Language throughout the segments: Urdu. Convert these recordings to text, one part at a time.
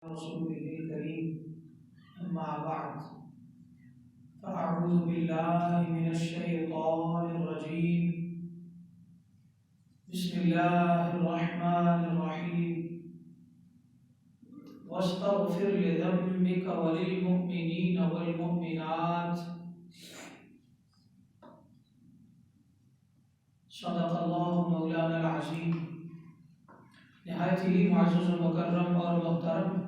رسوله الكريم أما بعد فأعوذ بالله من الشيطان الرجيم بسم الله الرحمن الرحيم واستغفر لذنبك وللمؤمنين والمؤمنات صدق الله مولانا العظيم۔ نہایت ہی معزز و مکرم اور محترم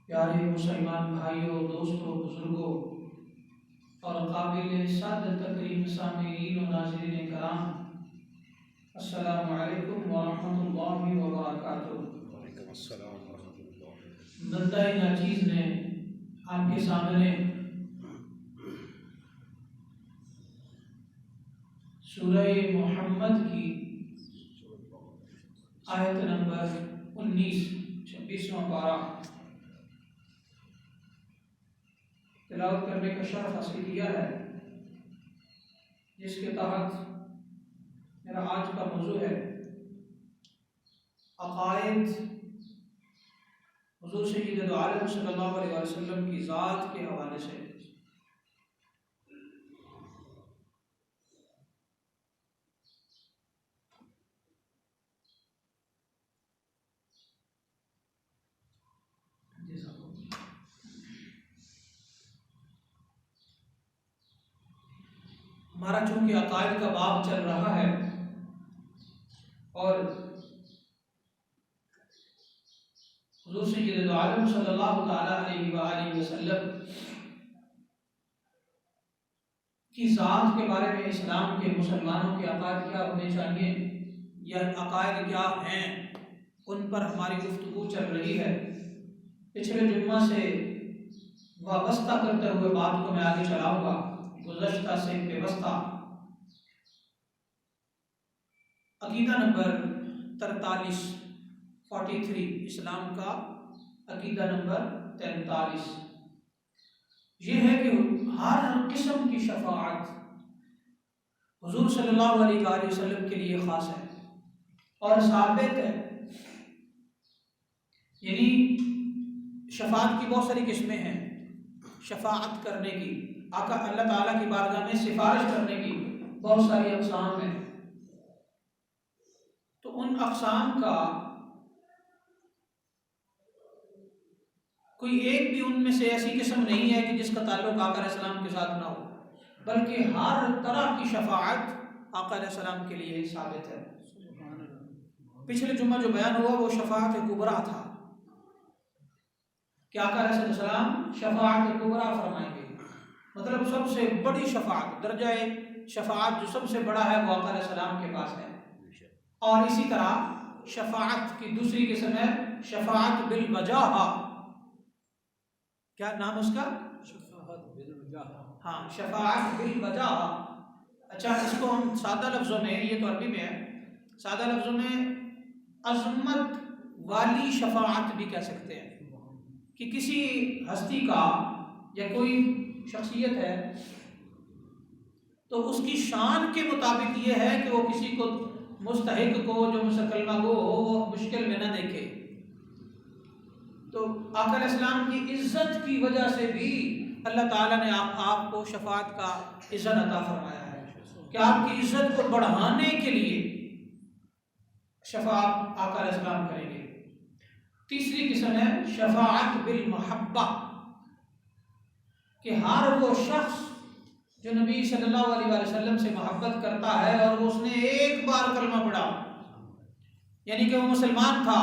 پیارے مسلمان بھائیوں، دوستوں، بزرگوں اور قابل صد تکریم سامعین و ناظرین کرام، السلام علیکم ورحمۃ اللہ وبرکاتہ۔ وعلیکم السلام ورحمۃ اللہ۔ بندہ ناچیز نے آپ کے سامنے سورہ محمد کی آیت نمبر 19 26واں پارہ تلاوت کرنے کا شرف حاصل کیا ہے، جس کے تحت میرا آج کا موضوع ہے عقائد حضور سید عالم صلی اللہ علیہ وسلم کی ذات کے حوالے سے۔ ہمارا چونکہ عقائد کا باب چل رہا ہے اور حضور سید عالم صلی اللہ تعالی علیہ وآلہ وسلم کی ذات کے بارے میں اسلام کے مسلمانوں کے عقائد کیا ہونے چاہیے یا عقائد کیا ہیں، ان پر ہماری گفتگو چل رہی ہے۔ پچھلے جمعہ سے وابستہ کرتے ہوئے بات کو میں آگے چلاؤں گا، گزشتہ سے پیوستہ۔ عقیدہ نمبر 43 اسلام کا عقیدہ نمبر 43 یہ ہے کہ ہر قسم کی شفاعت حضور صلی اللہ علیہ وآلہ وسلم کے لیے خاص ہے اور ثابت ہے۔ یعنی شفاعت کی بہت ساری قسمیں ہیں، شفاعت کرنے کی، آقا اللہ تعالیٰ کی بارگاہ میں سفارش کرنے کی بہت ساری اقسام ہیں۔ تو ان اقسام کا کوئی ایک بھی ان میں سے ایسی قسم نہیں ہے کہ جس کا تعلق آقا علیہ السلام کے ساتھ نہ ہو، بلکہ ہر طرح کی شفاعت آقا علیہ السلام کے لیے ثابت ہے۔ پچھلے جمعہ جو بیان ہوا وہ شفاعت کبریٰ تھا کہ آقا علیہ السلام شفاعت کبریٰ فرمائیں گے، مطلب سب سے بڑی شفاعت، درجہ شفاعت جو سب سے بڑا ہے وہ آقا علیہ السلام کے پاس ہے۔ اور اسی طرح شفاعت کی دوسری قسم ہے شفاعت بالوجاہہ۔ کیا نام اس کا؟ شفاعت بالوجاہہ۔ ہاں، شفاعت بالوجاہہ۔ اچھا، اس کو ہم سادہ لفظوں میں، یہ تو عربی میں ہے، سادہ لفظوں میں عظمت والی شفاعت بھی کہہ سکتے ہیں کہ کسی ہستی کا یا کوئی شخصیت ہے تو اس کی شان کے مطابق یہ ہے کہ وہ کسی کو مستحق کو جو کلمہ گو ہو وہ مشکل میں نہ دیکھے۔ تو آقا علیہ السلام کی عزت کی وجہ سے بھی اللہ تعالیٰ نے آپ کو شفاعت کا اذن عطا فرمایا ہے کہ آپ کی عزت کو بڑھانے کے لیے شفاعت آقا علیہ السلام کریں گے۔ تیسری قسم ہے شفاعت بالمحبہ، کہ ہر وہ شخص جو نبی صلی اللہ علیہ وآلہ وسلم سے محبت کرتا ہے اور اس نے ایک بار کلمہ پڑھا، یعنی کہ وہ مسلمان تھا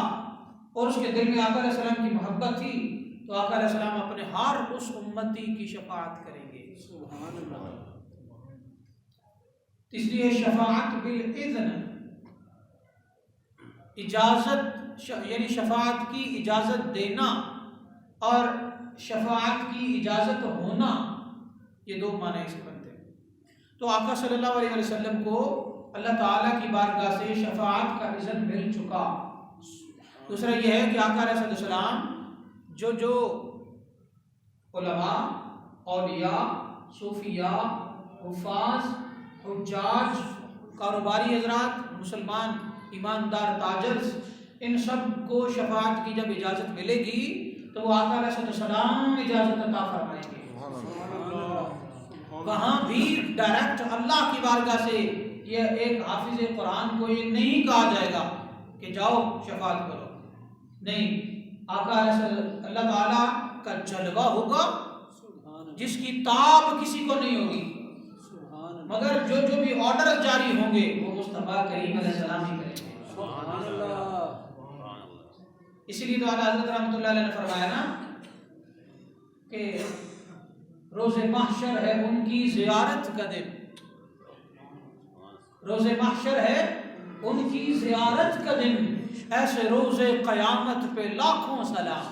اور اس کے دل میں آقا علیہ السلام کی محبت تھی، تو آقا علیہ السلام اپنے ہر اس امتی کی شفاعت کریں گے۔ سبحان اللہ۔ تیسری ہے شفاعت بالاذن، اجازت، یعنی شفاعت کی اجازت دینا اور شفاعت کی اجازت ہونا، یہ دو معنی اس کے بنتے ہیں۔ تو آقا صلی اللہ علیہ وسلم کو اللہ تعالیٰ کی بارگاہ سے شفاعت کا اذن مل چکا۔ دوسرا یہ ہے کہ آقا علیہ السلام جو علماء، اولیاء، صوفیاء، حفاظ، حجاج، کاروباری حضرات، مسلمان ایماندار تاجر ان سب کو شفاعت کی جب اجازت ملے گی تو وہ آقا علیہ السلام اجازت عطا فرمائیں گے. وہاں بھی ڈائریکٹ اللہ کی بارگاہ سے یہ ایک حافظ قرآن کو یہ نہیں کہا جائے گا کہ جاؤ شفاعت کرو. نہیں، آقا اللہ تعالیٰ کا جلوہ ہوگا جس کی تاب کسی کو نہیں ہوگی، مگر جو بھی آرڈر جاری ہوں گے وہ مصطفیٰ کریم علیہ السلام ہی کریں گے. سبحان اللہ. اسی لیے تو اعلیٰ حضرت رحمۃ اللہ علیہ نے فرمایا نا کہ روز محشر ہے ان کی زیارت کا دن. روز محشر ہے ان کی زیارت کا دن، ایسے روز قیامت پہ لاکھوں سلام.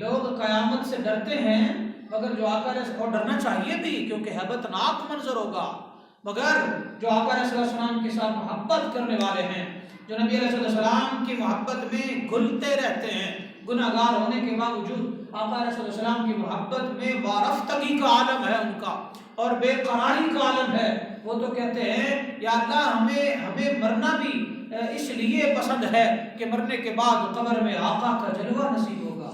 لوگ قیامت سے ڈرتے ہیں، مگر جو آقا علیہ السلام، اور ڈرنا چاہیے بھی کیونکہ ہیبت ناک منظر ہوگا، مگر جو آقا علیہ السلام کے ساتھ محبت کرنے والے ہیں، جو نبی علیہ السلام کی محبت میں گھلتے رہتے ہیں، گناہ گار ہونے کے باوجود آقا علیہ السلام کی محبت میں وارفتگی کا عالم ہے ان کا، اور بے قراری کا عالم ہے. وہ تو کہتے ہیں یا اللہ ہمیں مرنا بھی اس لیے پسند ہے کہ مرنے کے بعد قبر میں آقا کا جلوہ نصیب ہوگا.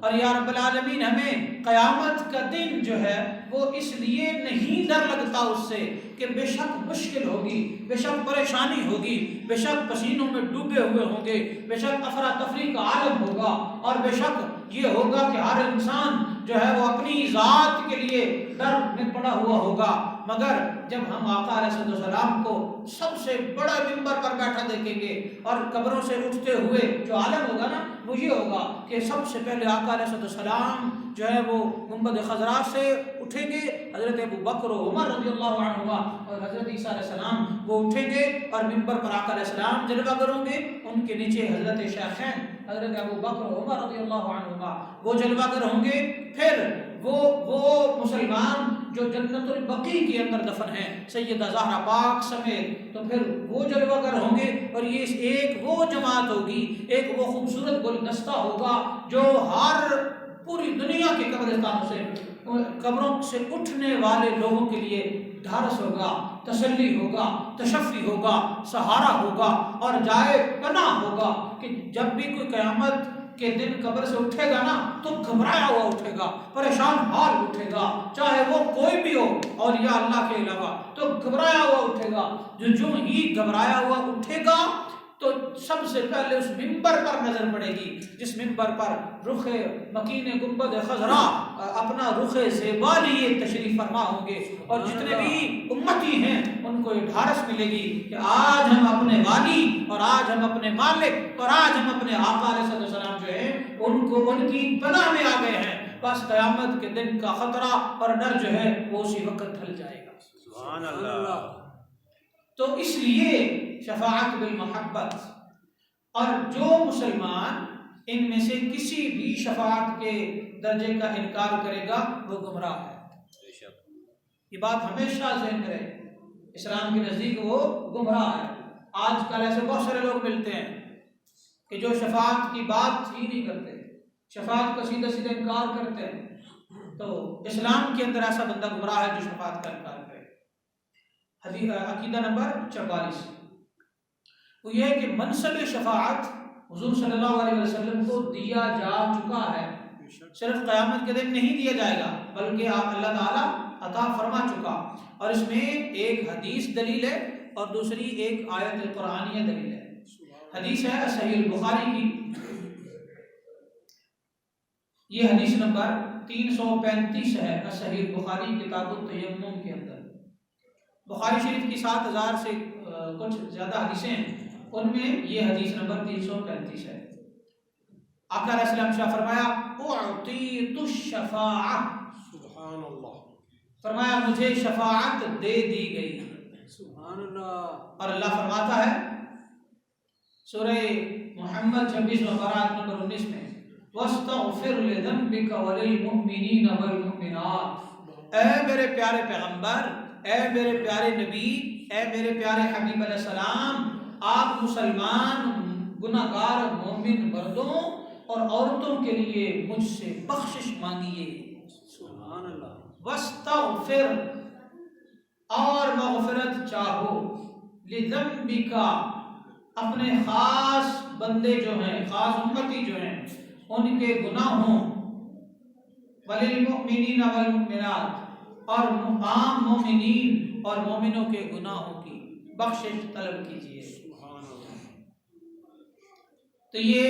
اور یا رب العالمین ہمیں قیامت کا دن جو ہے وہ اس لیے نہیں ڈر لگتا اس سے کہ بے شک مشکل ہوگی، بے شک پریشانی ہوگی، بے شک پسینوں میں ڈوبے ہوئے ہوں گے، بے شک افراتفری کا عالم ہوگا، اور بے شک یہ ہوگا کہ ہر انسان جو ہے وہ اپنی ذات کے لیے ڈر میں پڑا ہوا ہوگا. مگر جب ہم آقا علیہ السلام کو سب سے بڑا منبر پر بیٹھا دیکھیں گے اور قبروں سے اٹھتے ہوئے جو عالم ہوگا نا وہ یہ ہوگا کہ سب سے پہلے آقا علیہ السلام جو ہے وہ گنبد خضرا سے اٹھیں گے، حضرت ابو بکر و عمر رضی اللہ عنہما اور حضرت عیسیٰ علیہ السلام وہ اٹھیں گے اور منبر پر آقا علیہ السلام جلوہ گر ہوں گے. ان کے نیچے حضرت شیخین حضرت ابو بکر و عمر رضی اللہ عنہما وہ جلوہ گر ہوں گے. پھر وہ مسلمان جو جنت البقیع کے اندر دفن ہیں سیدہ زہرا پاک سمیت، تو پھر وہ جلوہ گر ہوں گے. اور یہ ایک وہ جماعت ہوگی، ایک وہ خوبصورت گلدستہ ہوگا جو ہر پوری دنیا کے قبرستانوں سے، قبروں سے اٹھنے والے لوگوں کے لیے ڈھارس ہوگا، تسلی ہوگا، تشفی ہوگا، سہارا ہوگا اور جائے پناہ ہوگا کہ جب بھی کوئی قیامت کے دن قبر سے اٹھے گا نا تو گھبرایا ہوا اٹھے گا، پریشان حال اٹھے گا، چاہے وہ کوئی بھی ہو اور یا اللہ کے علاوہ، تو گھبرایا ہوا اٹھے گا. جو ہی گھبرایا ہوا اٹھے گا تو سب سے پہلے اس منبر پر نظر پڑے گی جس منبر پر رخ مکین گنبد خضرا اپنا رخ زیبا لیے تشریف فرما ہوں گے، اور جتنے بھی امتی ہیں ان کو یہ ڈھارس ملے گی کہ آج ہم اپنے والی اور آج ہم اپنے مالک اور آج ہم اپنے آقا علیہ السلام جو ہیں ان کی پناہ میں آ گئے ہیں. بس قیامت کے دن کا خطرہ اور ڈر جو ہے وہ اسی وقت ٹل جائے گا. سبحان اللہ. تو اس لیے شفاعت بالمحبت، اور جو مسلمان ان میں سے کسی بھی شفاعت کے درجے کا انکار کرے گا وہ گمراہ ہے. یہ بات ہمیشہ ذہن میں رہے، اسلام کے نزدیک وہ گمراہ ہے. آج کل ایسے بہت سارے لوگ ملتے ہیں کہ جو شفاعت کی بات ہی نہیں کرتے، شفاعت کا سیدھا سیدھا انکار کرتے ہیں. تو اسلام کے اندر ایسا بندہ گمراہ ہے جو شفاعت کا انکار کرے. عقیدہ نمبر 44 وہ یہ ہے کہ منصب شفاعت حضور صلی اللہ علیہ وسلم کو دیا جا چکا ہے، صرف قیامت کے دن نہیں دیا جائے گا بلکہ آپ اللہ تعالیٰ عطا فرما چکا. اور اس میں ایک حدیث دلیل ہے اور دوسری ایک آیت قرآنیہ دلیل ہے. حدیث ہے صحیح البخاری کی، یہ حدیث نمبر 335 ہے صحیح البخاری کتاب التیمم کے اندر. بخاری شریف کی 7000 سے کچھ زیادہ حدیثیں ہیں، ان میں یہ حدیث نمبر 335 ہے. آقا علیہ السلام شاہ فرمایا اعطیت الشفاعہ، سبحان اللہ، فرمایا مجھے شفاعت دے دی گئی. سبحان اللہ. اور اللہ فرماتا ہے سورہ محمد 26 آیت نمبر 19 میں واستغفر لذنبک وللمؤمنین والمؤمنات. اے میرے پیارے پیغمبر، اے میرے پیارے نبی، اے میرے پیارے حبیب علیہ السلام، آپ مسلمان گناہگار مومن مردوں اور عورتوں کے لیے مجھ سے بخشش مانگیے. سبحان اللہ. واستغفر، اور مغفرت چاہو، لذنبک، اپنے خاص بندے جو ہیں، خاص امتی جو ہیں، ان کے گناہوں وللمؤمنین والمؤمنات، اور عام مومنین اور مومنوں کے گناہوں کی بخشش طلب کیجیے۔ تو یہ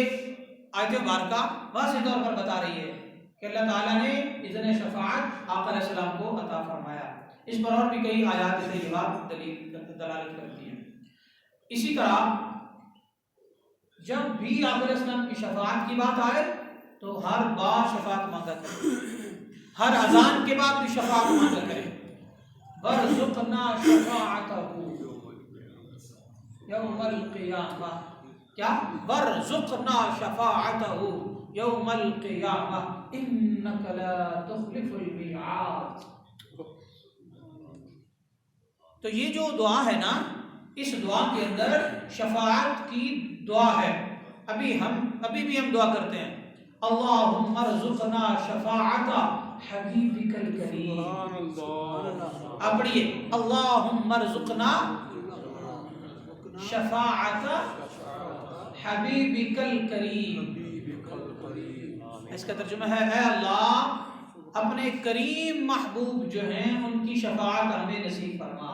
آیت مبارکہ واضح طور پر بتا رہی ہے کہ اللہ تعالیٰ نے اذن شفاعت آقا علیہ السلام کو عطا فرمایا۔ اس پر اور بھی کئی آیات طیبات دلالت کرتی ہیں۔ اسی طرح جب بھی آقا علیہ السلام کی شفاعت کی بات آئے تو ہر بار شفاعت مانگا کرے، ہر اذان کے بعد بھی شفاعت مانگا کرے۔ وارزقنا شفاعتہ یوم القیامہ، کیا؟ وارزقنا شفاعتہ یوم القیامہ انک لا تخلف المیعاد۔ تو یہ جو دعا ہے نا، اس دعا کے اندر شفاعت کی دعا ہے۔ ابھی بھی ہم دعا کرتے ہیں، اللہم ارزقنا شفاعت حبیبک الکریم۔ آپ پڑھیے، اللہم ارزقنا شفاعت حبیبک الکریم۔ اس کا ترجمہ ہے، اے اللہ اپنے کریم محبوب جو ہیں ان کی شفاعت ہمیں نصیب فرما۔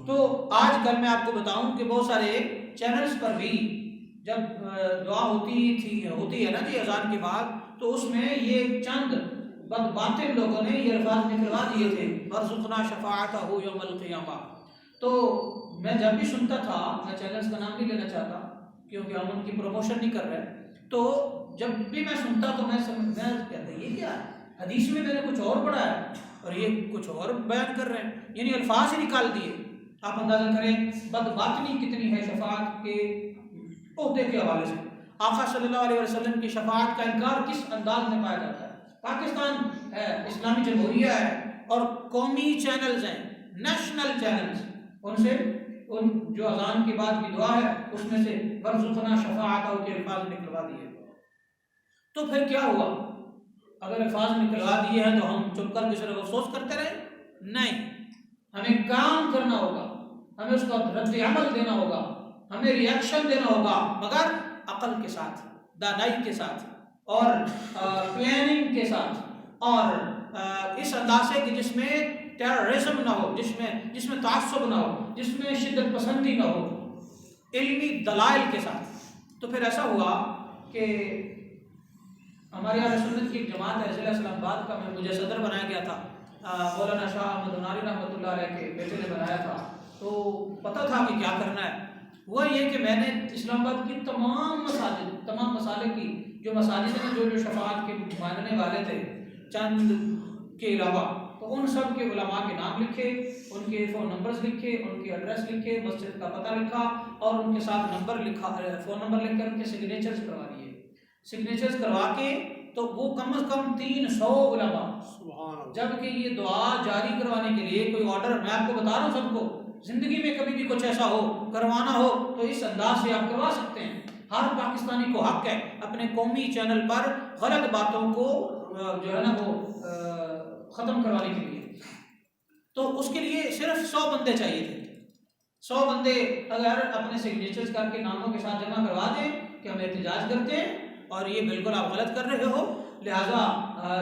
تو آج کل میں آپ کو بتاؤں کہ بہت سارے چینلز پر بھی جب دعا ہوتی ہے نا جی اذان کے بعد، تو اس میں یہ چند بدباطل لوگوں نے یہ الفاظ نکلوا دیے تھے، وارزقنا شفاعتہ یوم القیامہ۔ تو میں جب بھی سنتا تھا، میں چینلز کا نام نہیں لینا چاہتا کیونکہ ہم ان کی پروموشن نہیں کر رہے، تو جب بھی میں سنتا تو میں کہتا یہ کیا ہے، حدیث میں نے کچھ اور پڑھا ہے اور یہ کچھ اور بیان کر رہے ہیں، یعنی الفاظ ہی نکال دیے۔ آپ اندازہ کریں بدباطنی کتنی ہے شفاعت کے عہدے کے حوالے سے۔ آقا صلی اللہ علیہ وسلم کی شفاعت کا انکار کس انداز میں پایا جاتا ہے؟ پاکستان ہے، اسلامی جمہوریہ ہے، اور قومی چینلز ہیں، نیشنل چینلز، ان جو اذان کے بعد کی دعا ہے اس میں سے ورزقنا شفاعتہ کے الفاظ نکلوا دیے۔ تو پھر کیا ہوا؟ اگر الفاظ نکلوا دیے ہیں تو ہم چپ کر کے صرف افسوس کرتے رہے؟ نہیں، ہمیں کام کرنا ہوگا، ہمیں اس کا رد عمل دینا ہوگا، ہمیں ریئیکشن دینا ہوگا، مگر عقل کے ساتھ، دانائی کے ساتھ، اور پلاننگ کے ساتھ، اور اس انداز سے کہ جس میں ٹیررزم نہ ہو، جس میں تعصب نہ ہو، جس میں شدت پسندی نہ ہو، علمی دلائل کے ساتھ۔ تو پھر ایسا ہوا کہ ہمارے اہل سنت کی ایک جماعت ہے ضلع اسلام آباد کا، مجھے صدر بنایا گیا تھا، مولانا شاہ احمد اناری رحمۃ اللہ علیہ کے بیٹے نے بنایا تھا، تو پتہ تھا کہ کیا کرنا ہے۔ وہ یہ کہ میں نے اسلام آباد کی تمام مسالے کی جو مساجد میں جو شفاعت کے ماننے والے تھے چند کے علاوہ، تو ان سب کے علماء کے نام لکھے، ان کے فون نمبرز لکھے، ان کے ایڈریس لکھے، مسجد کا پتہ لکھا، اور ان کے ساتھ نمبر لکھا، فون نمبر لکھ کر ان کے سگنیچرز کروا دیے۔ سگنیچرز کروا کے تو وہ کم از کم 300 علماء، جبکہ یہ دعا جاری کروانے کے لیے کوئی آرڈر، میں آپ کو بتا رہا ہوں سب کو، زندگی میں کبھی بھی کچھ ایسا ہو کروانا ہو تو اس انداز سے آپ کروا سکتے ہیں۔ ہر پاکستانی کو حق ہے اپنے قومی چینل پر غلط باتوں کو جو ہے نا وہ ختم کروانے کے لیے۔ تو اس کے لیے صرف 100 بندے چاہیے تھے۔ 100 بندے اگر اپنے سگنیچرز کر کے ناموں کے ساتھ جمع کروا دیں کہ ہم احتجاج کرتے ہیں اور یہ بالکل آپ غلط کر رہے ہو، لہٰذا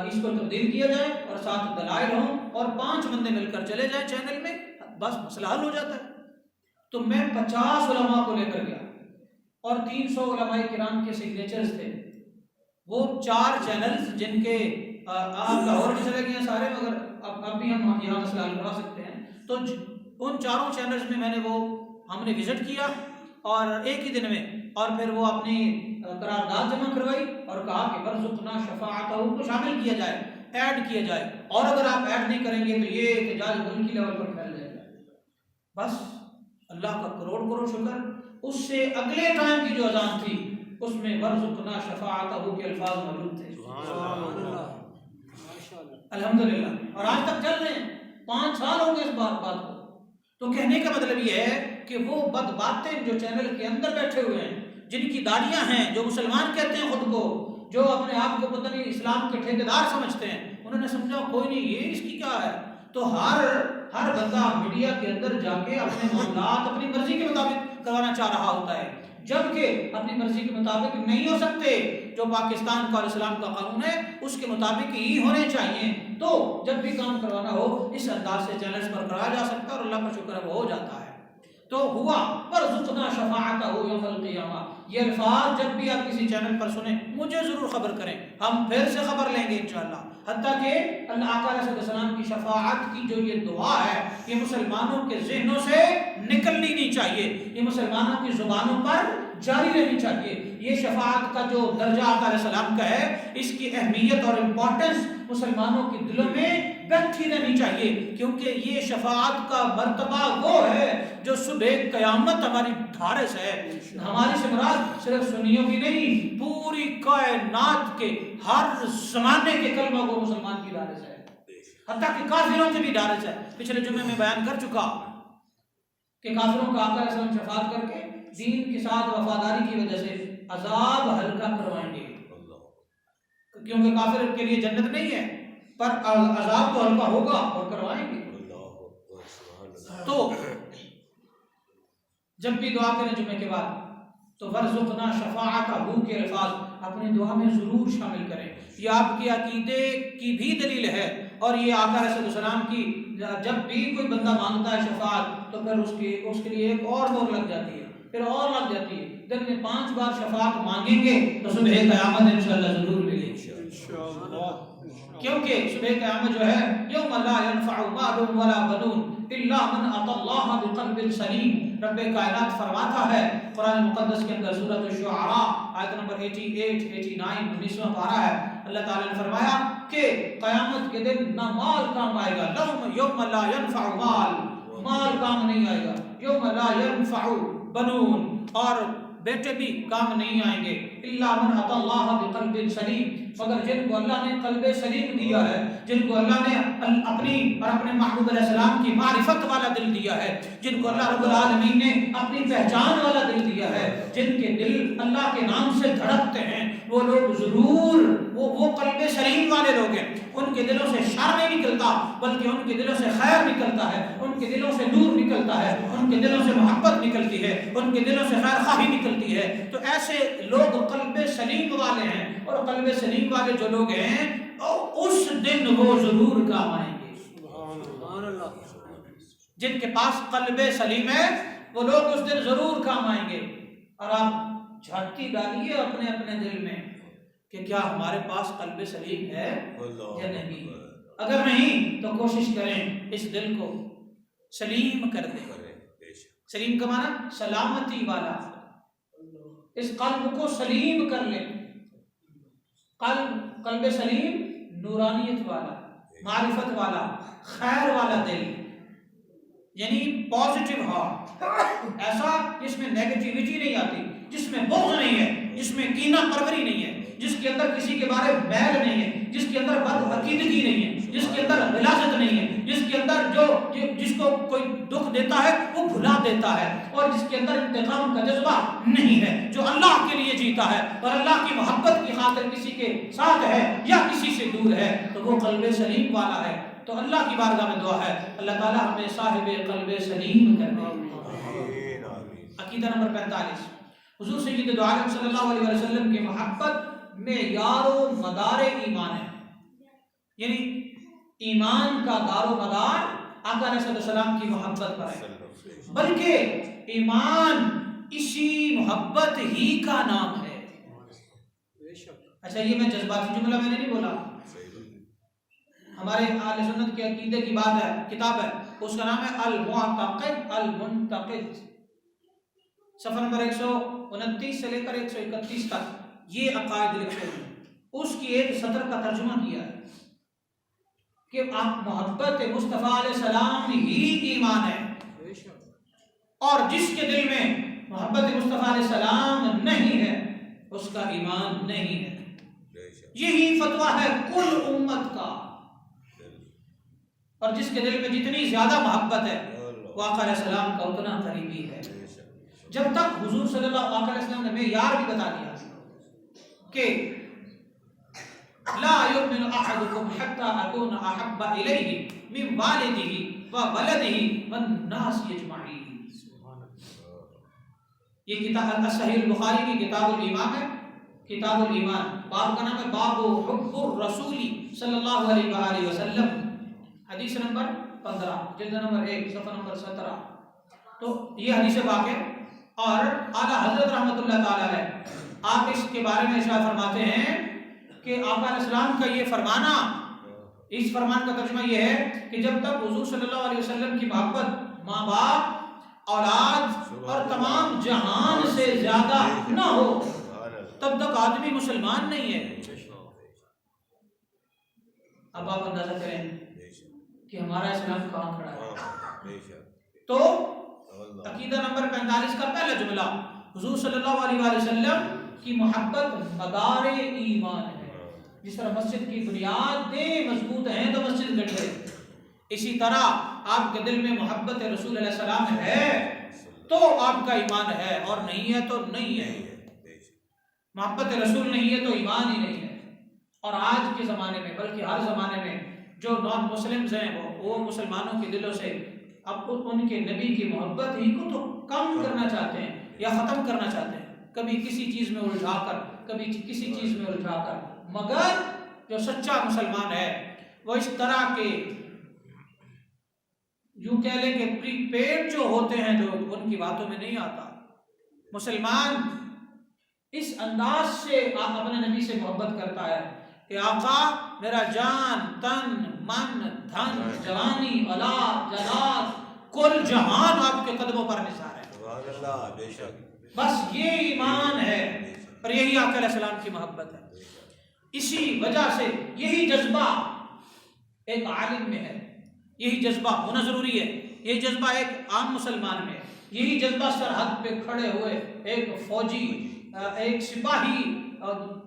اس کو تبدیل کیا جائے اور ساتھ دلائل ہوں، اور 5 بندے مل کر چلے جائیں چینل میں، بس مسئلہ حل ہو جاتا ہے۔ تو میں 50 علماء کو لے کر گیا اور 300 علماء کرام کے سگنیچرز تھے۔ وہ 4 چینلز جن کے آپ لاہور میں چلے گئے ہیں سارے، مگر اب بھی ہم یہاں مسئلہ حل کروا سکتے ہیں۔ تو ان 4 چینلز میں ہم نے وزٹ کیا اور ایک ہی دن میں، اور پھر وہ اپنی قرارداد جمع کروائی اور کہا کہ ورزقنا شفاعتہ کو شامل کیا جائے، ایڈ کیا جائے، اور اگر آپ ایڈ نہیں کریں گے تو یہ احتجاج ملکی لیول پر پھیل جائے گا۔ بس اللہ کا کروڑ شکر، اس سے اگلے ٹائم کی جو اذان تھی اس میں ورزقنا شفاعتہ کے الفاظ موجود تھے۔ الحمدللہ، اور آج تک چل رہے ہیں، 5 سال ہو گئے اس بات کو۔ تو کہنے کا مطلب یہ ہے کہ وہ بدباتیں جو چینل کے اندر بیٹھے ہوئے ہیں، جن کی داڑیاں ہیں، جو مسلمان کہتے ہیں خود کو، جو اپنے آپ کو پتہ نہیں اسلام کے ٹھیکیدار سمجھتے ہیں، انہوں نے سمجھا کوئی نہیں، یہ اس کی کیا ہے۔ تو ہر بندہ میڈیا کے اندر جا کے اپنے معاملات اپنی مرضی کے مطابق کروانا چاہ رہا ہوتا ہے، جبکہ اپنی مرضی کے مطابق نہیں ہو سکتے، جو پاکستان کا اور اسلام کا قانون ہے اس کے مطابق ہی ہونے چاہیے۔ تو جب بھی کام کروانا ہو اس انداز سے چینلز پر کرایا جا سکتا ہے، اور اللہ کا شکر ہے وہ ہو جاتا ہے۔ تو ہوا وارزقنا شفاعتہ یوم القیامہ، یہ الفاظ جب بھی آپ کسی چینل پر سنیں مجھے ضرور خبر کریں، ہم پھر سے خبر لیں گے انشاءاللہ۔ حتیٰ کہ اللہ آقا علیہ السلام کی شفاعت کی جو یہ دعا ہے یہ مسلمانوں کے ذہنوں سے نکلنی نہیں چاہیے، یہ مسلمانوں کی زبانوں پر جاری رہنی چاہیے۔ یہ شفاعت کا جو درجہ آقا علیہ السلام کا ہے اس کی اہمیت اور امپورٹنس مسلمانوں کے دلوں میں بیٹھی رہنی چاہیے، کیونکہ یہ شفاعت کا مرتبہ وہ ہے جو صبح قیامت ہماری دھارس ہے۔ ہماری سے مراد صرف سنیوں کی نہیں، پوری کائنات کے ہر زمانے کے کلمہ کو مسلمان کی دھارس ہے، حتیٰ کہ کافروں کے بھی دھارس ہے۔ پچھلے جمعے میں بیان کر چکا کہ کافروں کا آقا علیہ السلام شفاعت کر کے دین کے ساتھ وفاداری کی وجہ سے عذاب ہلکا کروائیں گے، کیونکہ کافر کے لیے جنت نہیں ہے، پر عذاب تو ہلکا ہوگا اور کروائیں گے۔ تو جب بھی دعا کریں جمعے کے بعد تو ورزقنا شفاعتہ کے الفاظ اپنی دعا میں ضرور شامل کریں۔ یہ آپ کے عقیدے کی بھی دلیل ہے، اور یہ آقا علیہ السلام کی جب بھی کوئی بندہ مانگتا ہے شفاعت تو پھر اس کے لیے ایک اور دور لگ جاتی ہے، پھر اور لگ جاتی ہے۔ دن میں 5 بار شفاعت مانگیں گے تو صبح قیامت انشاءاللہ ضرور ملے گی، کیونکہ صبح قیامت جو ہے یوم لا ينفع مال ولا بنون الا من اتى الله بقلب سلیم۔ رب کائنات فرماتا ہے قرآن مقدس کے اندر سورۃ الشعراء آیت نمبر 88 89 19واں پارہ ہے، اللہ تعالی نے فرمایا کہ قیامت کے دن نہ مال کام آئے گا، یوم لا ينفع مال کام نہیں آئے گا، یوم لا ينفع بنون اور بیٹے بھی کام نہیں آئیں گے، الا من اتى الله بقلب سلیم، مگر جن کو اللہ نے قلب سلیم دیا ہے، جن کو اللہ نے اپنی اور اپنے محبوب علیہ السلام کی معرفت والا دل دیا ہے، جن کو اللہ رب العالمین نے اپنی پہچان والا دل دیا ہے، جن کے دل اللہ کے نام سے دھڑکتے ہیں، وہ لوگ ضرور وہ قلب سلیم والے لوگ ہیں۔ ان کے دلوں سے شر نہیں نکلتا بلکہ ان کے دلوں سے خیر نکلتا ہے، ان کے دلوں سے نور نکلتا ہے، ان کے دلوں سے محبت نکلتی ہے، ان کے دلوں سے خیر خواہی نکلتی ہے۔ تو ایسے لوگ قلب سلیم والے ہیں، اور قلب سلیم والے جو لوگ ہیں اس دن وہ ضرور کام آئیں گے۔ سبحان اللہ۔ جن کے پاس قلب سلیم ہے وہ لوگ اس دن ضرور کام آئیں گے۔ اور آپ جھانکی ڈالیے اپنے اپنے دل میں کہ کیا ہمارے پاس قلب سلیم ہے یا نہیں۔ اگر نہیں تو کوشش کریں اس دل کو سلیم کر دیں۔ سلیم کا معنی سلامتی والا، اس قلب کو سلیم کر لیں۔ قلب سلیم نورانیت والا، معرفت والا، خیر والا دل، یعنی پازیٹیو ہارٹ، ایسا جس میں نیگیٹیویٹی نہیں آتی، جس میں بغض نہیں ہے، جس میں کینہ پروری نہیں ہے، جس کے اندر کسی کے بارے میں میل نہیں ہے، جس کے اندر بد عقیدگی نہیں ہے، جس کے اندر غلاظت نہیں ہے، جس کے اندر جس کو کوئی دکھ دیتا ہے وہ بھلا دیتا ہے، اور جس کے اندر انتقام کا جذبہ نہیں ہے، جو اللہ کے لیے جیتا ہے اور اللہ کی محبت کی خاطر کسی کے ساتھ ہے یا کسی سے دور ہے، تو وہ قلب سلیم والا ہے۔ تو اللہ کی بارگاہ میں دعا ہے اللہ تعالی ہمیں صاحب قلب سلیم کر دے۔ عقیدہ نمبر 45، حضور سید دو عالم صلی اللہ علیہ وسلم کی محبت معیار و مدار ایمان ہے، یعنی ایمان کا دار و مدار آقا علیہ السلام کی محبت پر ہے، بلکہ ایمان اسی محبت ہی کا نام ہے۔ اچھا یہ میں جذباتی جملہ میں نے نہیں بولا، ہمارے اہل سنت کے عقیدے کی بات ہے، کتاب ہے، اس کا نام ہے المعتقد المنتقد، صفحہ نمبر 129 سے لے کر 131 تک یہ عقائد لکھے ہیں۔ اس کی ایک سطر کا ترجمہ کیا ہے کہ آپ محبت مصطفیٰ علیہ السلام ہی ایمان ہے، اور جس کے دل میں محبت مصطفیٰ علیہ السلام نہیں ہے اس کا ایمان نہیں ہے۔ یہی فتویٰ ہے کل امت کا، اور جس کے دل میں جتنی زیادہ محبت ہے وہ آقا علیہ السلام کا اتنا قریبی ہے۔ جب تک حضور صلی اللہ علیہ وسلم نے معیار بھی بتا دیا کہ لا يؤمن احدكم حتى اكون احب اليه من والده وولده والناس اجمعين، یہ کتاب صحیح البخاری کی کتاب الایمان ہے، کتاب الایمان، باب کا نام ہے باب حب الرسول صلی اللہ علیہ وآلہ وسلم، حدیث نمبر 15، جلد نمبر 1، صفحہ نمبر 17۔ تو یہ حدیث پاک ہے، اور اعلیٰ حضرت رحمۃ اللہ تعالی علیہ آپ اس کے بارے میں ارشاد فرماتے ہیں کہ آقا علیہ السلام کا یہ فرمانا، اس فرمان کا ترجمہ یہ ہے کہ جب تک حضور صلی اللہ علیہ وسلم کی محبت ماں باپ، اولاد اور تمام جہان سے زیادہ نہ ہو تب تک آدمی مسلمان نہیں ہے۔ اب آپ اندازہ کریں کہ ہمارا اسلام کہاں کھڑا ہے۔ تو عقیدہ نمبر 45 کا پہلا جملہ، حضور صلی اللہ علیہ وآلہ وسلم کی محبت مدار ایمان ہے۔ جس طرح مسجد کی بنیادیں مضبوط ہیں تو مسجد گڑ گئے، اسی طرح آپ کے دل میں محبت رسول علیہ السلام ہے تو آپ کا ایمان ہے، اور نہیں ہے تو نہیں ہے۔ محبت رسول نہیں ہے تو ایمان ہی نہیں ہے۔ اور آج کے زمانے میں، بلکہ ہر زمانے میں، جو نان مسلمز ہیں وہ مسلمانوں کے دلوں سے اب ان کے نبی کی محبت ہی کو تو کم کرنا چاہتے ہیں یا ختم کرنا چاہتے ہیں، کبھی کسی چیز میں الجھا کر، کبھی کسی چیز میں الجھا کر۔ مگر جو سچا مسلمان ہے وہ اس طرح کے یوں کہہ لیں کہ پری پیڈ جو ہوتے ہیں جو ان کی باتوں میں نہیں آتا۔ مسلمان اس انداز سے اپنے نبی سے محبت کرتا ہے کہ آقا میرا جان، تن، من، دھن، جوانی، اولاد، جلال، کل جہان آپ کے قدموں پر نثار ہے۔ بس یہ ایمان ہے، اور یہی آقا علیہ السلام کی محبت ہے۔ اسی وجہ سے یہی جذبہ ایک عالم میں ہے، یہی جذبہ ہونا ضروری ہے، یہی جذبہ ایک عام مسلمان میں ہے، یہی جذبہ سرحد پہ کھڑے ہوئے ایک فوجی، ایک سپاہی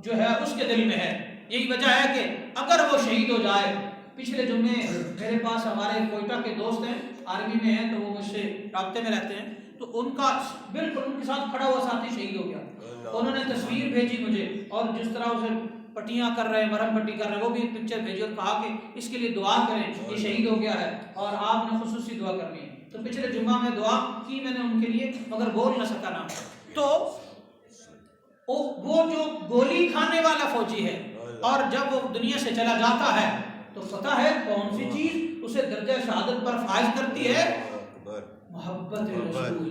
جو ہے اس کے دل میں ہے۔ یہی وجہ ہے کہ اگر وہ شہید ہو جائے، پچھلے جمعے میرے پاس ہمارے کوئٹہ کے دوست ہیں، آرمی میں ہیں، تو وہ مجھ سے رابطے میں رہتے ہیں، تو ان کا بالکل ان کے ساتھ کھڑا ہوا ساتھی شہید ہو گیا۔ انہوں نے تصویر بھیجی مجھے، اور جس طرح اسے پٹیاں کر رہے ہیں، مرہم پٹی کر رہے ہیں، وہ بھی ایک پکچر بھیجی اور کہا کہ اس کے لیے دعا کریں، یہ شہید ہو گیا ہے اور آپ نے خصوصی دعا کرنی ہے۔ تو پچھلے جمعہ میں دعا کی میں نے ان کے لیے، مگر بول نہ سکا نام۔ تو وہ جو گولی کھانے والا فوجی ہے، اور جب وہ دنیا سے چلا جاتا ہے تو پتہ ہے کون سی چیز اسے درجہ شہادت پر فائز کرتی ہے؟ محبت رسول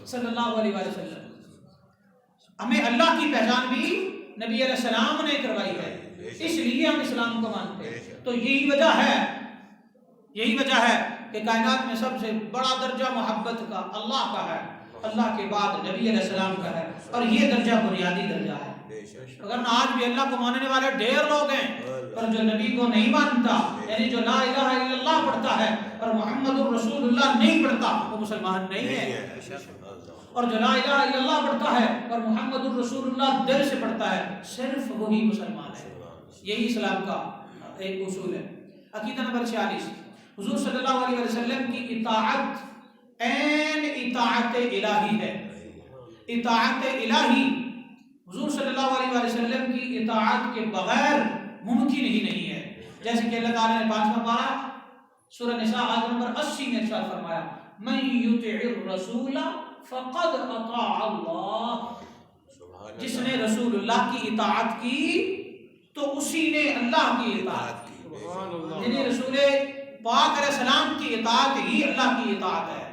صلی اللہ علیہ وسلم۔ ہمیں اللہ کی پہچان بھی نبی علیہ السلام نے کروائی ہے، اس لیے ہم اسلام کو مانتے ہیں۔ تو یہی وجہ ہے کہ کائنات میں سب سے بڑا درجہ محبت کا اللہ کا ہے، اللہ کے بعد نبی علیہ السلام کا ہے، اور یہ درجہ بنیادی درجہ ہے۔ اگر آج بھی اللہ کو ماننے والے ڈھیر لوگ ہیں، پر جو نبی کو نہیں مانتا، یعنی جو لا الہ الا اللہ پڑھتا ہے اور محمد الرسول اللہ نہیں پڑھتا، وہ مسلمان نہیں ہے۔ اور جو لا الہ الا اللہ پڑھتا ہے اور محمد الرسول اللہ دل سے پڑھتا ہے، صرف وہی مسلمان ہے۔ یہی اسلام کا ایک اصول ہے۔ عقیدہ نمبر 46، حضور صلی اللہ علیہ وسلم کی اطاعت عین اطاعت الہی ہے۔ اطاعت الہی حضور صلی اللہ علیہ وسلم کی اطاعت کے بغیر ممکن ہی نہیں ہے۔ جیسے کہ اللہ تعالیٰ نے 5واں پارہ سورہ نساء آیت نمبر 80 میں ارشاد فرمایا، من یطع الرسول فقد اطاع اللہ، جس نے رسول اللہ کی اطاعت کی تو اسی نے اللہ کی اطاعت کی۔ یعنی رسول پاک علیہ السلام کی اطاعت ہی اللہ کی اطاعت ہے۔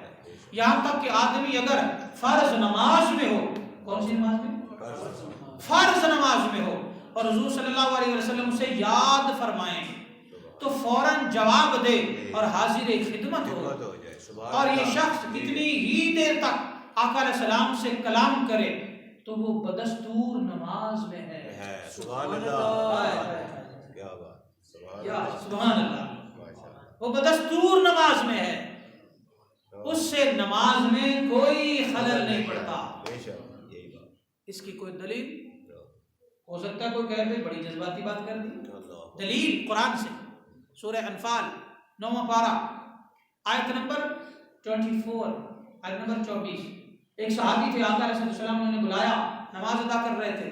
یہاں تک کہ آدمی اگر فرض نماز میں ہو، کون سی نماز میں؟ فرض نماز میں ہو، اور حضور صلی اللہ علیہ وسلم سے یاد فرمائیں تو فوراً جواب دے اور حاضر خدمت ہو، اور یہ شخص کتنی ہی دیر تک آقا علیہ السلام سے کلام کرے تو وہ بدستور نماز میں ہے۔ سبحان اللہ، کیا بات، سبحان اللہ، وہ بدستور نماز میں ہے، اس سے نماز میں کوئی خلل نہیں پڑتا۔ اس کی کوئی دلیل ہو سکتا ہے کوئی کہے بڑی جذباتی بات کر دی، دلیل قرآن سے، سورہ انفال 9واں پارہ آیت نمبر 24، آیت نمبر 24۔ ایک صحابی تھے، آقا علیہ السلام نے انہیں بلایا، نماز ادا کر رہے تھے،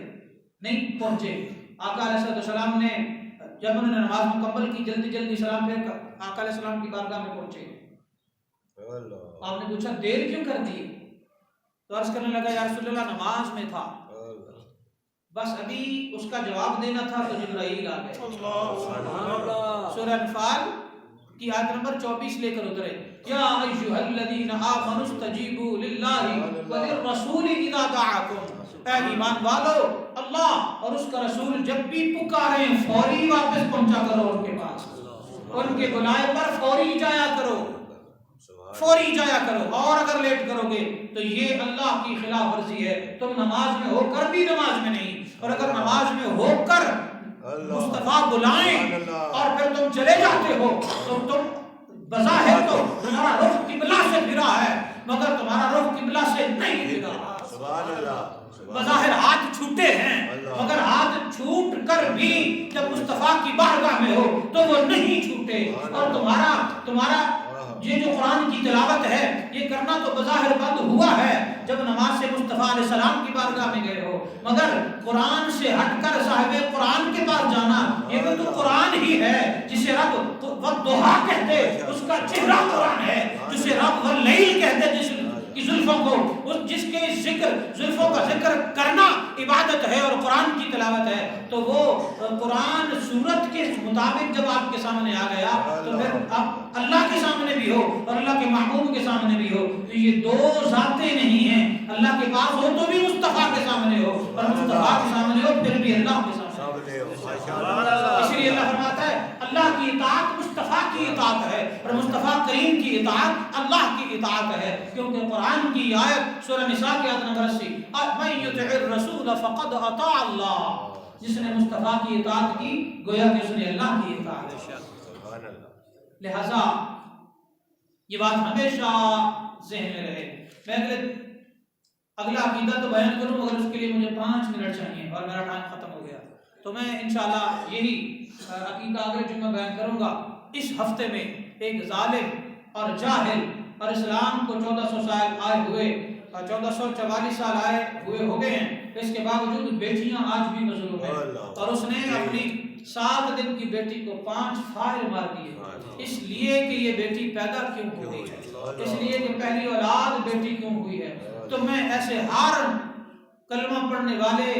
نہیں پہنچے۔ آقا علیہ السلام نے جب انہوں نے نماز مکمل کی، جلدی جلدی سلام پھیر کر آقا علیہ السلام کی بارگاہ میں پہنچے۔ آپ نے پوچھا دیر کیوں کر دی؟ تو عرض کرنے لگا یا رسول اللہ نماز میں تھا، بس ابھی اس کا جواب دینا تھا تو جبرائیل آ گئے۔ سبحان اللہ۔ سورہ انفال کی آیت نمبر 24 لے کر اترے، یا ایھا الذین آمنوا استجیبوا للہ وللرسول اذا دعاکم، اے ایمان والو اللہ اور اس کا رسول جب بھی پکاریں فوری واپس پہنچا کرو ان کے پاس، ان کے بلائے پر فوری جایا کرو، فوری جایا کرو، اور اگر لیٹ کرو گے تو یہ اللہ کی خلاف ورزی ہے، تم نماز میں ہو کر بھی نماز میں نہیں، اور اگر نماز میں ہو کر مصطفیٰ بلائیں اور پھر تم چلے جاتے ہو تو تم بظاہر تو تمہارا رخ قبلہ سے پھرا ہے مگر تمہارا رخ قبلہ سے نہیں پھرا، سبحان اللہ، بظاہر ہاتھ چھوٹے ہیں مگر ہاتھ چھوٹ کر بھی جب مصطفیٰ کی بارگاہ میں ہو تو وہ نہیں چھوٹے، اور تمہارا یہ جو قرآن کی تلاوت ہے یہ کرنا تو بظاہر بند ہوا ہے جب نماز سے مصطفیٰ علیہ السلام کی بارگاہ میں گئے ہو، مگر قرآن سے ہٹ کر صاحب قرآن کے پاس جانا یہ بھی تو قرآن ہی ہے جسے رب والضحیٰ کہتے، اس کا چہرہ قرآن ہے، جسے رب واللیل کہتے، جس کی زلفوں کو جس کے زلفوں کا ذکر کرنا عبادت ہے اور قرآن کی تلاوت ہے، تو وہ قرآن سورت کے مطابق جب آپ کے سامنے آ گیا تو پھر آپ اللہ کے سامنے بھی ہو اور اللہ کے محبوب کے سامنے بھی ہو، تو یہ دو ذاتیں نہیں ہیں، اللہ کے پاس ہو تو بھی مصطفیٰ کے سامنے ہو اور مصطفیٰ کے سامنے ہو پھر بھی اللہ کے سامنے ہو۔ اس لیے اللہ فرماتا ہے اللہ کی اطاعت مصطفیٰ کی اطاعت ہے اور مصطفیٰ کریم کی اطاعت اللہ کی اطاعت ہے، کیونکہ قرآن کی آیت سورہ نساء کی آیت نمبر 80 من یطع الرسول فقد اطاع اللہ، جس نے مصطفیٰ کی اطاعت کی گویا کہ اس نے اللہ کی اطاعت کی۔ لہذا یہ بات ہمیشہ ذہن میں رہے۔ میں اگلا عقیدہ تو بیان کروں مگر اس کے لیے مجھے 5 منٹ چاہیے اور میرا ٹائم ختم ہو گیا، تو میں انشاءاللہ یہی عقیدہ اگلے جمعہ بیان کروں گا۔ اس ہفتے میں ایک ظالم اور جاہل اور اسلام کو 1400 سال آئے ہوئے 1444 سال آئے ہوئے ہو گئے ہیں، اس کے باوجود بیٹیاں آج بھی مظلوم ہیں، اور اس نے اپنی 7 دن کی بیٹی کو 5 فائر مار دیے، اس لیے کہ یہ بیٹی پیدا کیوں ہوئی ہے، اس لیے کہ پہلی اولاد بیٹی کیوں ہوئی ہے۔ تو میں ایسے ہر کلمہ پڑھنے والے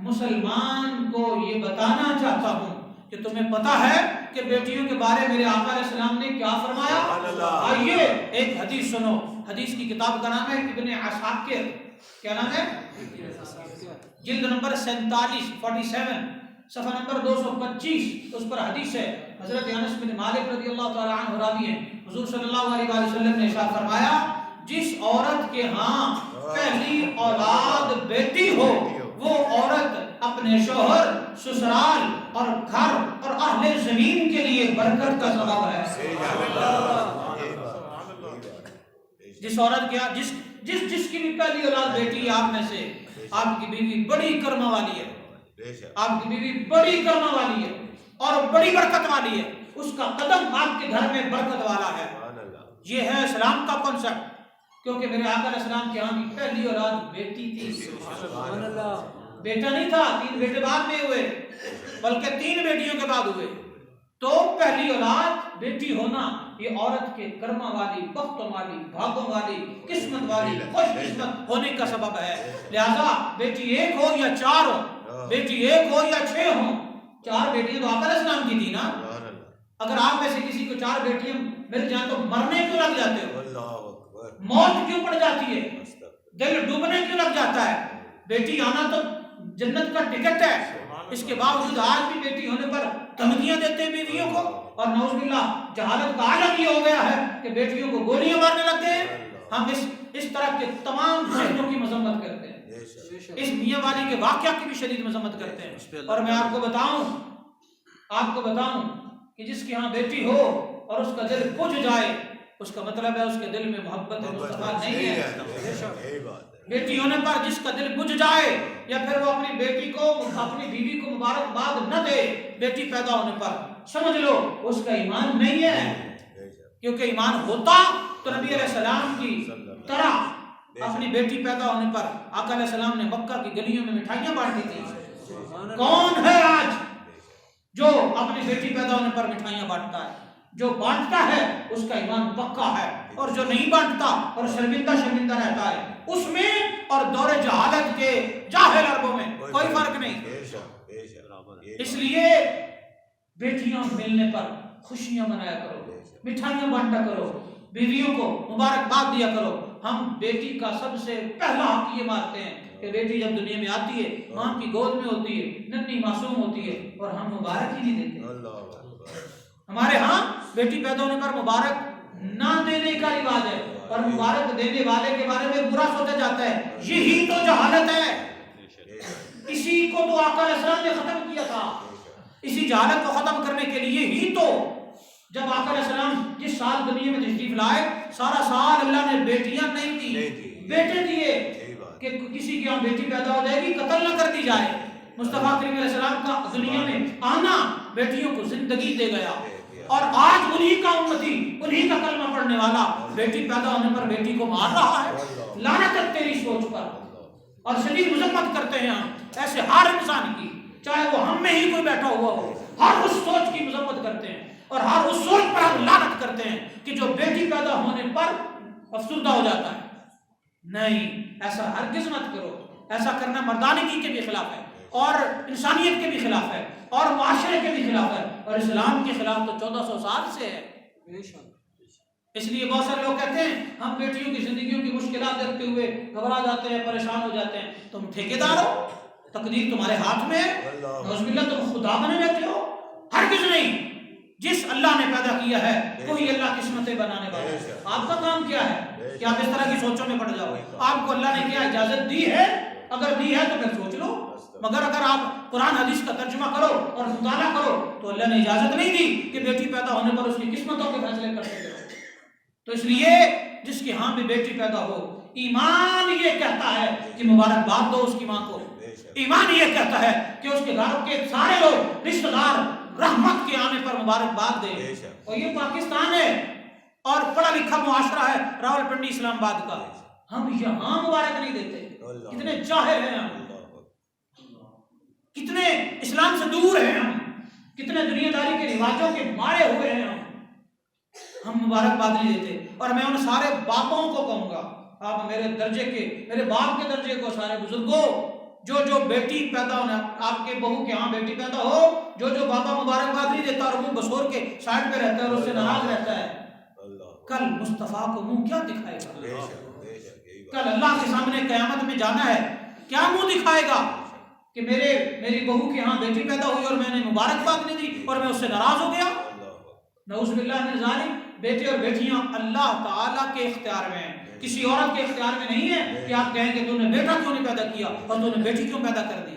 مسلمان کو یہ بتانا چاہتا ہوں کہ تمہیں پتہ ہے کہ بیٹیوں کے بارے میرے آقا علیہ السلام نے کیا فرمایا؟ آئیے ایک حدیث سنو، حدیث کی کتاب کا نام ہے ابن عساکر، کیا نام ہے؟ جلد نمبر 47 صفحہ نمبر 225، اس پر حدیث ہے۔ حضرت انس بن مالک رضی اللہ تعالی عنہ راوی ہیں، حضور صلی اللہ علیہ وآلہ وسلم نے ارشاد فرمایا جس عورت کے ہاں پہلی اولاد بیٹی ہو وہ عورت اپنے شوہر، سسرال اور گھر اور اہل زمین کے لیے برکت کا سبب ہے۔ جس عورت کیا جس کی بھی پہلی اولاد بیٹی ہے آپ میں سے، آپ کی بیوی بڑی کرم والی ہے، آپ کی بیوی بڑی کرم والی ہے اور بڑی برکت والی ہے، اس کا قدم آپ کے گھر میں برکت والا ہے۔ یہ ہے اسلام کا کنسپٹ، کیونکہ میرے آقا علیہ السلام کے ہاں کی پہلی اولاد بیٹی تھی، سبحان اللہ، بیٹا نہیں تھا، 3 بیٹے بعد میں ہوئے بلکہ 3 بیٹیوں کے بعد ہوئے، تو پہلی اولاد بیٹی ہونا یہ عورت کے کرما والی، بختوں والی، بھاگوں والی، قسمت والی، خوش قسمت ہونے کا سبب ہے۔ لہذا بیٹی 1 ہو یا 4 ہو، بیٹی 1 ہو یا 6 ہو، 4 بیٹیاں تو آقا علیہ السلام کی تھی نا۔ اگر آپ میں سے کسی کو 4 بیٹیاں مل جائیں تو مرنے کیوں لگ جاتے ہو؟ موت کیوں پڑ جاتی ہے؟ دل ڈوبنے کیوں لگ جاتا ہے؟ بیٹی آنا تو جنت کا ٹکٹ ہے، اس کے باوجود آج بھی بیٹی ہونے پر دھمکیاں دیتے ہیں بیویوں کو، اور نعوذ باللہ جہالت کا عالم یہ ہو گیا ہے کہ بیٹیوں کو گولیاں مارنے لگتے ہیں۔ ہم اس طرح کے تمام ذہنوں کی مذمت کرتے ہیں، اس میاں والی کے واقعہ کی بھی شدید مذمت کرتے ہیں۔ اور میں آپ کو بتاؤں کہ جس کے ہاں بیٹی ہو اور اس کا دل بجھ جائے، اس کا مطلب ہے اس کے دل میں محبت مصطفیٰ نہیں ہے۔ بیٹی ہونے پر جس کا دل بجھ جائے یا پھر وہ اپنی بیٹی کو، اپنی بیوی کو مبارکباد نہ دے بیٹی پیدا ہونے پر، سمجھ لو اس کا ایمان نہیں ہے، کیونکہ ایمان ہوتا تو نبی علیہ السلام کی طرح اپنی بیٹی پیدا ہونے پر آقا علیہ السلام نے مکہ کی گلیوں میں مٹھائیاں بانٹی تھی۔ کون ہے آج جو اپنی بیٹی پیدا ہونے پر مٹھائیاں بانٹتا ہے؟ جو بانٹتا ہے اس کا ایمان پکا ہے، اور جو نہیں بانٹتا اور شرمندہ رہتا ہے اس میں اور دور جہالت کے جاہل عربوں میں کوئی فرق نہیں۔ اس لیے بیٹیاں ملنے پر خوشیاں منایا کرو، مٹھائیاں بانٹا کرو، بیویوں کو مبارکباد دیا کرو۔ ہم بیٹی کا سب سے پہلا حق یہ مانتے ہیں کہ بیٹی جب دنیا میں آتی ہے ماں کی گود میں ہوتی ہے، ننھی معصوم ہوتی ہے، اور ہم مبارک ہی نہیں دیتے۔ ہمارے ہاں بیٹی پیدا ہونے پر مبارک نہ دینے کا رواج ہے، اور مبارک دینے والے کے بارے میں برا سوچا جاتا ہے۔ یہی تو جہالت ہے، اسی کو تو آقا علیہ السلام نے ختم کیا تھا۔ اسی جہالت کو ختم کرنے کے لیے ہی تو جب آقا علیہ السلام جس سال دنیا میں تشریف لائے، سارا سال اللہ نے بیٹیاں نہیں دی، بیٹے دیے کہ کسی کی یہاں بیٹی پیدا ہو جائے گی قتل نہ کر دی جائے۔ مصطفیٰ کریم علیہ السلام کا دنیا میں آنا بیٹیوں کو زندگی دے گیا، اور آج انہی کا امتی، انہی کا کلمہ پڑھنے والا بیٹی پیدا ہونے پر بیٹی کو مار رہا ہے۔ لعنت ہے تیری سوچ پر، اور شدید مذمت کرتے ہیں ہم ایسے ہر انسان کی، چاہے وہ ہم میں ہی کوئی بیٹھا ہوا ہو، ہر اس سوچ کی مذمت کرتے ہیں، اور ہر اس سوچ پر ہم لعنت کرتے ہیں کہ جو بیٹی پیدا ہونے پر افسردہ ہو جاتا ہے۔ نہیں، ایسا ہرگز مت کرو، ایسا کرنا مردانگی کے بھی خلاف ہے، اور انسانیت کے بھی خلاف ہے، اور معاشرے کے بھی خلاف ہے، اور اسلام کے خلاف تو 1400 سال سے ہے۔ اس لیے بہت سارے لوگ کہتے ہیں ہم بیٹیوں کی زندگیوں کی مشکلات دیکھتے ہوئے گھبرا جاتے ہیں، پریشان ہو جاتے ہیں۔ تم ٹھیکیدار ہو، تقدیر تمہارے ہاتھ میں ہے، نعوذ باللہ تم خدا بنے بیٹھے ہو؟ ہرگز نہیں۔ جس اللہ نے پیدا کیا ہے وہی اللہ قسمتیں بنانے والا ہے۔ آپ کا کام کیا ہے کہ آپ اس طرح کی سوچوں میں پڑ جاؤ؟ آپ کو اللہ نے کیا اجازت دی ہے؟ اگر دی ہے تو پھر سوچ لو، مگر اگر آپ قرآن حدیث کا ترجمہ کرو اور مطالعہ کرو تو اللہ نے اجازت نہیں دی کہ بیٹی پیدا ہونے پر اس کی قسمتوں کے فیصلے کر سکتے ہو۔ تو اس لیے جس کے ہاں بھی بیٹی پیدا ہو، ایمان یہ کہتا ہے کہ مبارکباد دو اس کی ماں کو، ایمان یہ کہتا ہے کہ اس کے گھر کے سارے لوگ رشتہ دار رحمت کے آنے پر مبارکباد دیں۔ اور یہ پاکستان ہے اور پڑھا لکھا معاشرہ ہے راول پنڈی اسلام آباد کا، ہم یہاں مبارک نہیں دیتے۔ کتنے جاہل ہیں ہم، کتنے اسلام سے دور ہیں ہم، کتنے دنیا داری کے رواجوں کے مارے ہوئے ہیں ہم مبارکباد نہیں دیتے۔ اور میں ان سارے باپوں کو کہوں گا، آپ میرے درجے کے، میرے باپ کے درجے کو، سارے بزرگوں، جو بیٹی پیدا ہونا، آپ کے بہو کے ہاں بیٹی پیدا ہو، جو بابا مبارکباد نہیں دیتا اور منہ بسور کے سائڈ پہ رہتا ہے اور اس سے ناراض رہتا ہے، کل مصطفیٰ کو منہ کیا دکھائے گا؟ کل اللہ کے سامنے قیامت میں جانا ہے، کیا منہ دکھائے گا کہ میری بہو کے ہاں بیٹی پیدا ہوئی اور میں نے مبارکباد نہیں دی اور میں اس سے ناراض ہو گیا؟ نعوذ باللہ من ذالک۔ بیٹے اور بیٹیاں اللہ تعالیٰ کے اختیار میں ہیں، کسی عورت کے اختیار میں نہیں ہے کہ آپ کہیں کہ تو نے بیٹا کیوں نہیں پیدا کیا اور تو نے بیٹی کیوں پیدا کر دی۔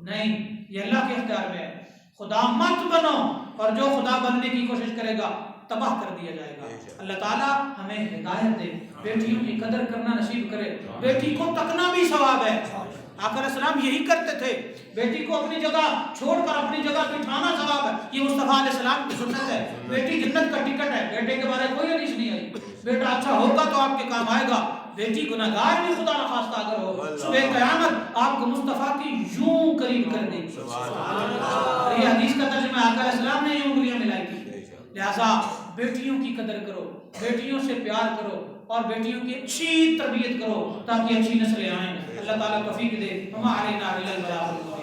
نہیں، یہ اللہ کے اختیار میں ہے۔ خدا مت بنو، اور جو خدا بننے کی کوشش کرے گا تباہ کر دیا جائے گا۔ اللہ تعالیٰ ہمیں ہدایت دے، بیٹیوں کی قدر کرنا نصیب کرے۔ بیٹی کو تکنا بھی ثواب ہے، آقا علیہ السلام یہی کرتے تھے، بیٹی کو اپنی جگہ چھوڑ کر اپنی جگہ بٹھانا ثواب ہے، یہ مصطفیٰ علیہ السلام کی سنت ہے۔ بیٹی جنت کا ٹکٹ ہے، بیٹے کے بارے کوئی حدیث نہیں آئی۔ بیٹا اچھا ہوگا تو آپ کے کام آئے گا، بیٹی گناہگار بھی خدا نخواستہ اگر ہو، صبح قیامت آپ کو مصطفیٰ کی یوں قریب کر دے گی۔ یہ حدیث کا ترجمہ آقا علیہ السلام نے یوں انگلیاں ملائی تھی۔ لہٰذا بیٹیوں کی قدر کرو، بیٹیوں سے پیار کرو، اور بیٹیوں کی اچھی تربیت کرو تاکہ اچھی نسلیں آئیں۔ اللہ تعالیٰ توفیق دے۔ وما علینا الا البلاغ۔